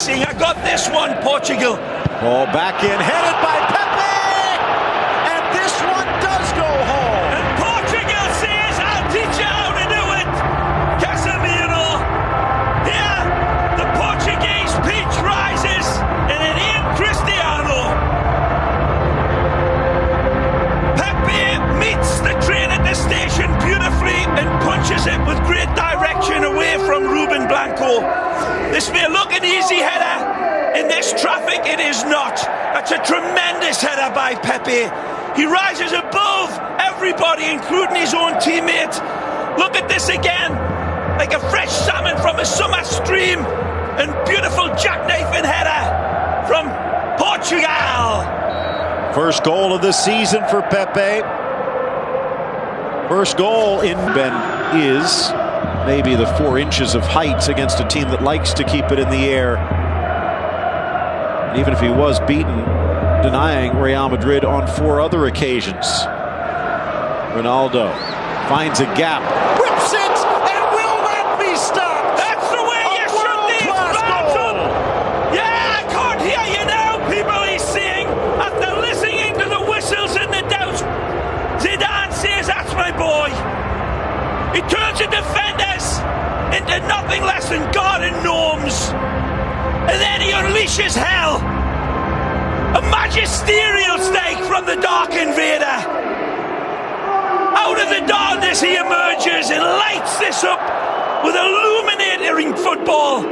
I got this one, Portugal. Ball back in, headed by Pepe, and this one does go home. And Portugal says, I'll teach you how to do it. Casemiro. Here, the Portuguese peach rises, and it ain't Cristiano. Pepe meets the train at the station beautifully and punches it with great direction away from Ruben Blanco. This may look an easy header. In this traffic, it is not. That's a tremendous header by Pepe. He rises above everybody, including his own teammate. Look at this again. Like a fresh salmon from a summer stream. And beautiful jackknifing header from Portugal. First goal of the season for Pepe. First goal in Ben is maybe the 4 inches of height against a team that likes to keep it in the air. And even if he was beaten, denying Real Madrid on 4 other occasions. Ronaldo finds a gap, whips it, and will not be stopped. That's the way you shoot these battles. Yeah, I can't hear you now, people, he's saying, after listening to the whistles and the doubts. Zidane says, that's my boy. He turns the defenders into nothing less than garden gnomes. And then he unleashes hell. A magisterial stake from the Dark Invader. Out of the darkness he emerges and lights this up with illuminating football.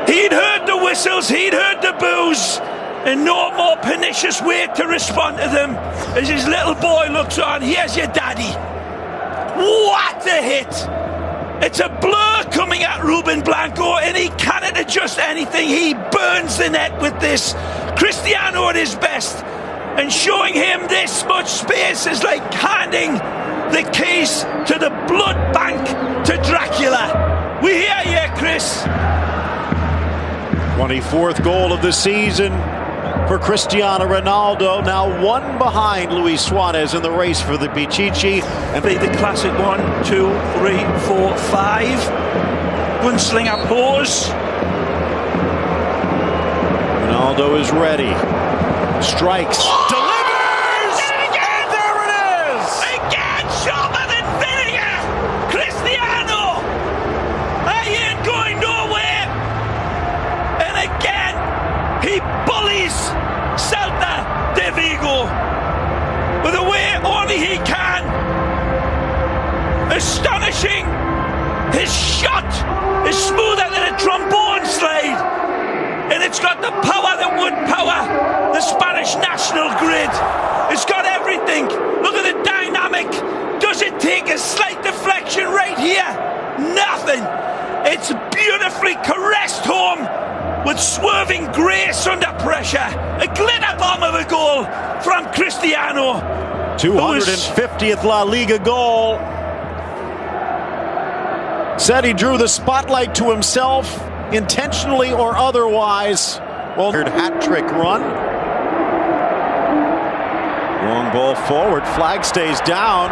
He'd heard the whistles, he'd heard the boos, and no more pernicious way to respond to them. As his little boy looks on, here's your daddy. What a hit! It's a blur coming at Ruben Blanco, and he cannot adjust anything. He burns the net with this. Cristiano at his best, and showing him this much space is like handing the keys to the blood bank to Dracula. We hear you, Chris. 24th goal of the season for Cristiano Ronaldo, now 1 behind Luis Suarez in the race for the Pichichi. And the classic 1, 2, 3, 4, 5. Gunslinger pose. Ronaldo is ready. Strikes. Delivers! And there it is! Again, sharper than vinegar! Cristiano! I ain't going nowhere! And again, he bullies Celta de Vigo with a way only he can. Astonishing. His shot is smoother than a trombone slide, and it's got the power that would power the Spanish national grid. It's got everything. Look at the dynamic. Does it take a slight deflection right here? Nothing. It's beautifully caressed home with swerving grace under pressure. A glitter bomb of a goal from Cristiano. 250th La Liga goal. Said he drew the spotlight to himself, intentionally or otherwise. Well, hat-trick run. Long ball forward, flag stays down.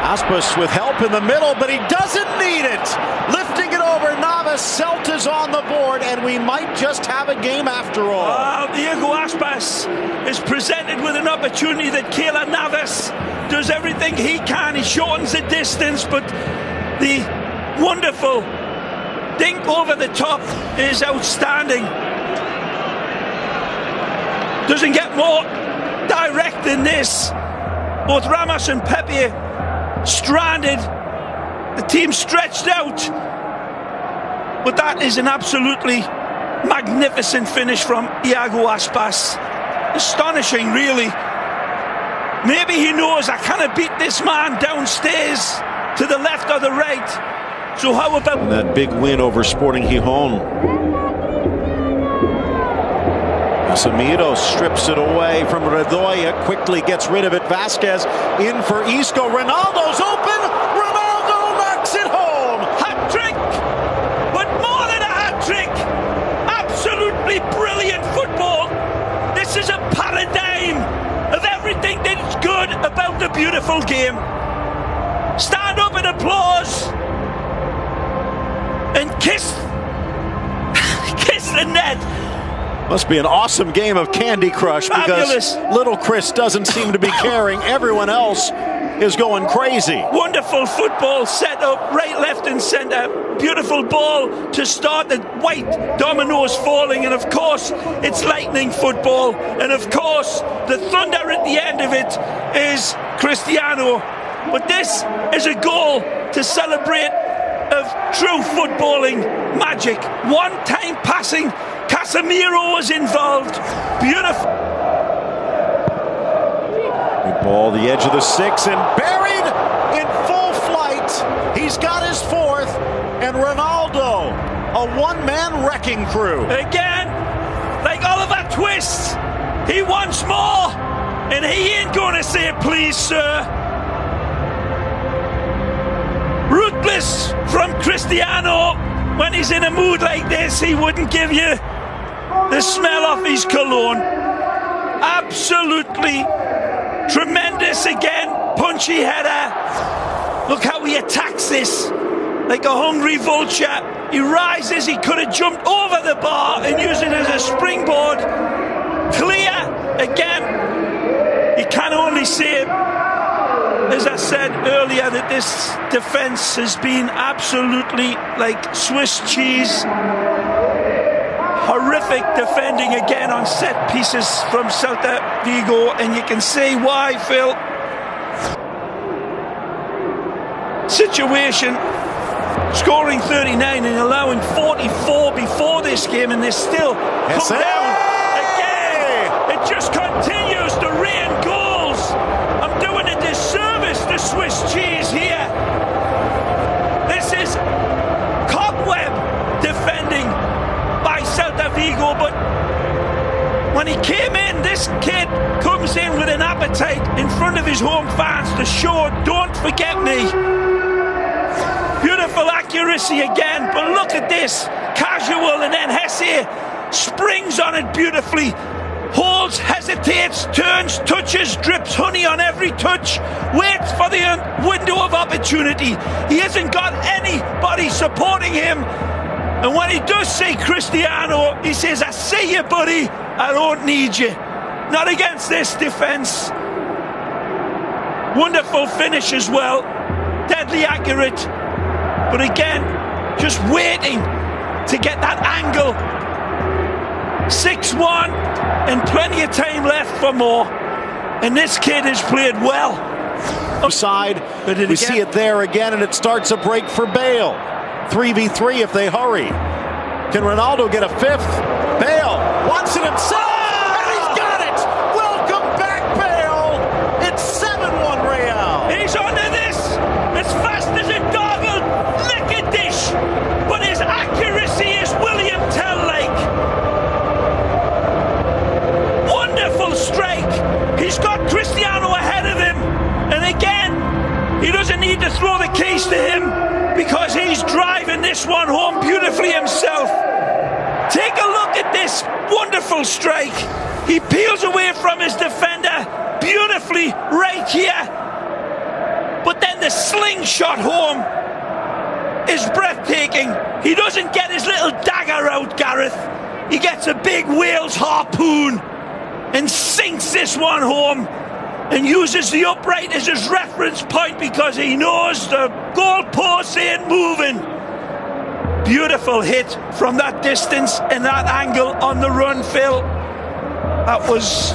Aspas with help in the middle, but he doesn't need it. Lifting it over Navas, Celta's on the board, and we might just have a game after all. Diego Aspas is presented with an opportunity that Keylor Navas does everything he can. He shortens the distance, but the wonderful dink over the top is outstanding. Doesn't get more direct than this. Both Ramos and Pepe stranded, the team stretched out, but that is an absolutely magnificent finish from Iago Aspas. Astonishing, really. Maybe he knows I cannot beat this man downstairs to the left or the right, so how about and that big win over Sporting Gijón. Casemiro strips it away from Redoya, quickly gets rid of it. Vasquez in for Isco. Ronaldo's open. Ronaldo knocks it home. Hat-trick, but more than a hat-trick. Absolutely brilliant football. This is a paradigm of everything that's good about the beautiful game. Stand up and applause and kiss Must be an awesome game of Candy Crush because little Chris doesn't seem to be caring. Everyone else is going crazy. Wonderful football set up, right, left and centre. Beautiful ball to start, the white dominoes falling, and of course it's lightning football, and of course the thunder at the end of it is Cristiano. But this is a goal to celebrate of true footballing magic. One-time passing, Casemiro was involved. Beautiful. Good ball, the edge of the 6, and buried in full flight. He's got his 4th, and Ronaldo, a one-man wrecking crew. Again, like Oliver Twist, he wants more, and he ain't going to say please, sir. Ruthless from Cristiano. When he's in a mood like this, he wouldn't give you the smell of his cologne. Absolutely tremendous again. Punchy header. Look how he attacks this like a hungry vulture. He rises. He could have jumped over the bar and used it as a springboard. Clear again. You can only say, as I said earlier, that this defence has been absolutely like Swiss cheese. Horrific defending again on set pieces from Celta Vigo, and you can see why, Phil. Situation, scoring 39 and allowing 44 before this game, and they still come down again. It just continues to rain goals. I'm doing a disservice to Swiss cheese here. This is cobweb defending by Celta Vigo, but when he came in, this kid comes in with an appetite in front of his home fans to show, don't forget me. Beautiful accuracy again, but look at this. Casual, and then Hesse springs on it beautifully. Holds, hesitates, turns, touches, drips honey on every touch, waits for the window of opportunity. He hasn't got anybody supporting him. And when he does see Cristiano, he says, I see you, buddy. I don't need you. Not against this defence. Wonderful finish as well. Deadly accurate. But again, just waiting to get that angle. 6-1 and plenty of time left for more. And this kid has played well. Side, we see it there again, and it starts a break for Bale. 3v3 if they hurry. Can Ronaldo get a 5th? Bale wants it himself, and he's got it! Welcome back, Bale! It's 7-1 Real. He's onto this as fast as a dog will lick a dish, but his accuracy is William Tell-like. Wonderful strike. He's got Cristiano ahead of him, and again, he doesn't need to throw the keys to him, because he's driving this one home beautifully himself. Take a look at this wonderful strike. He peels away from his defender beautifully right here. But then the slingshot home is breathtaking. He doesn't get his little dagger out, Gareth. He gets a big whale's harpoon and sinks this one home, and uses the upright as his reference point because he knows the goalpost ain't moving. Beautiful hit from that distance and that angle on the run, Phil. That was